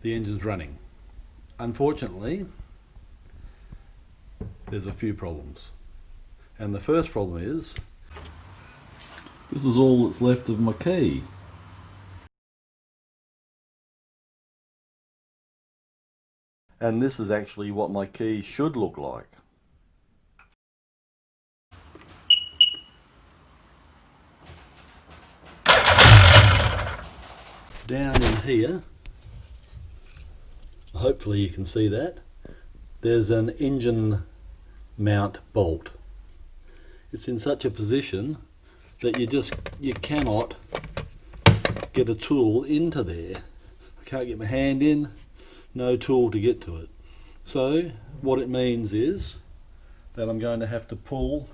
the engine's running. Unfortunately, there's a few problems. And the first problem is, this is all that's left of my key. And this is actually what my key should look like. Down in here, hopefully you can see that, there's an engine mount bolt. It's in such a position that you cannot get a tool into there. I can't get my hand in, no tool to get to it. So what it means is that I'm going to have to pull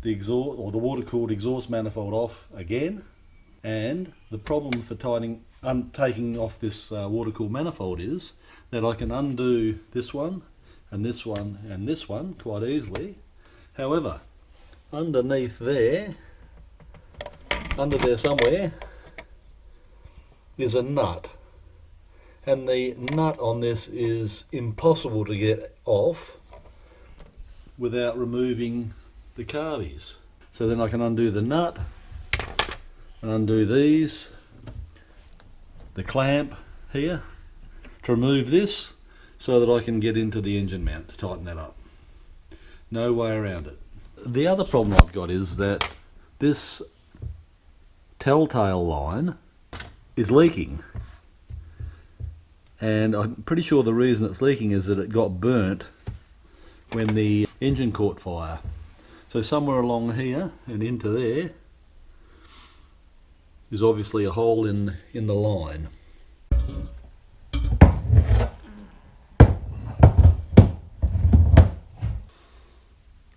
the exhaust or the water-cooled exhaust manifold off again. And the problem for taking off this water-cooled manifold is that I can undo this one and this one and this one quite easily. However, underneath there, under there somewhere, is a nut. And the nut on this is impossible to get off without removing the carbies. So then I can undo the nut and undo these, the clamp here, to remove this so that I can get into the engine mount to tighten that up. No way around it. The other problem I've got is that this telltale line is leaking, and I'm pretty sure the reason it's leaking is that it got burnt when the engine caught fire. So somewhere along here and into there is obviously a hole in the line.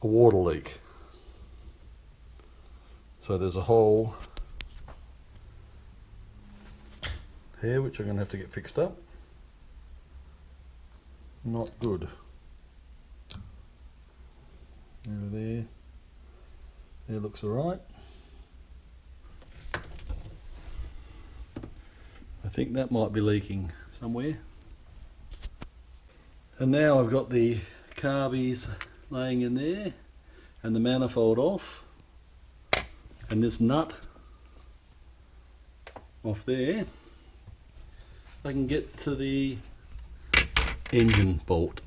A water leak. So there's a hole here which I'm going to have to get fixed up. Not good. Over there. There looks alright. I think that might be leaking somewhere. And now I've got the carbies laying in there and the manifold off and this nut off there. I can get to the engine bolt,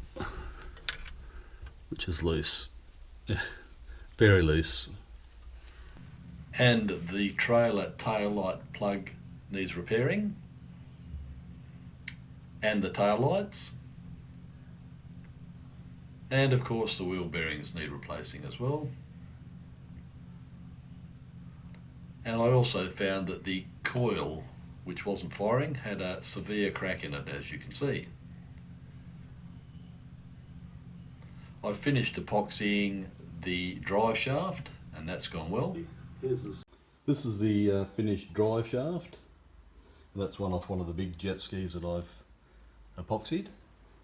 which is loose, very loose. And the trailer tail light plug needs repairing, and the tail lights, and of course the wheel bearings need replacing as well. And I also found that the coil, which wasn't firing, had a severe crack in it, as you can see. I've finished epoxying the drive shaft and that's gone well. This is the finished drive shaft. That's one off one of the big jet skis that I've epoxied.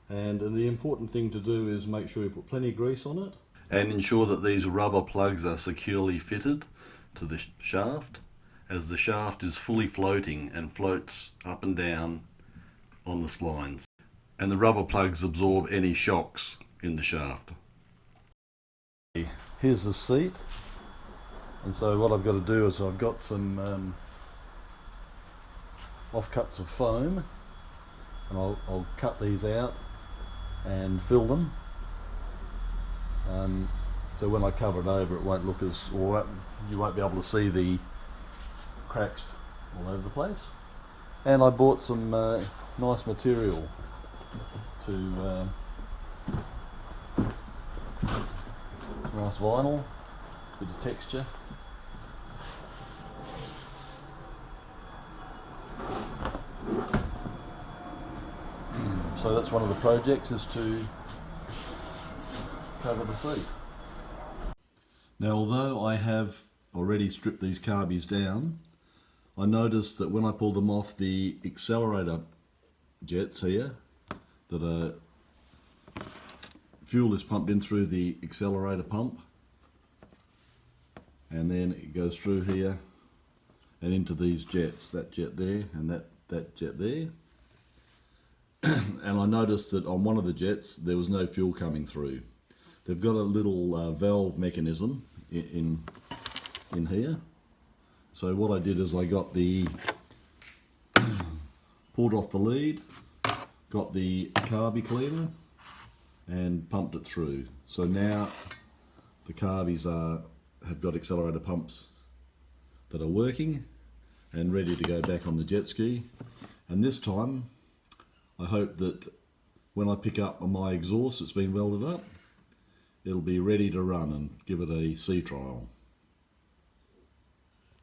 And the important thing to do is make sure you put plenty of grease on it and ensure that these rubber plugs are securely fitted to the shaft, as the shaft is fully floating and floats up and down on the splines, and the rubber plugs absorb any shocks in the shaft. Here's the seat, and so what I've got to do is I've got some offcuts of foam, and I'll cut these out and fill them, so when I cover it over it won't look as, or you won't be able to see the cracks all over the place. And I bought some nice material to nice vinyl, bit of texture. So that's one of the projects, is to cover the seat. Now, although I have already stripped these carbies down, I noticed that when I pull them off the accelerator jets here, that fuel is pumped in through the accelerator pump, and then it goes through here and into these jets, that jet there and that jet there. and I noticed that on one of the jets there was no fuel coming through. They've got a little valve mechanism in here. So what I did is I got the pulled off the lead, got the carby cleaner and pumped it through. So now the carbies have got accelerator pumps that are working and ready to go back on the jet ski. And this time I hope that when I pick up my exhaust that's been welded up, it'll be ready to run and give it a sea trial.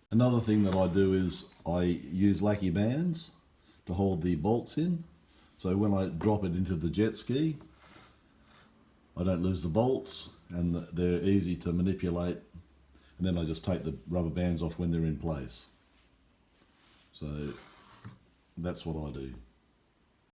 Another thing that I do is I use lackey bands to hold the bolts in, so when I drop it into the jet ski I don't lose the bolts and they're easy to manipulate, and then I just take the rubber bands off when they're in place. So that's what I do.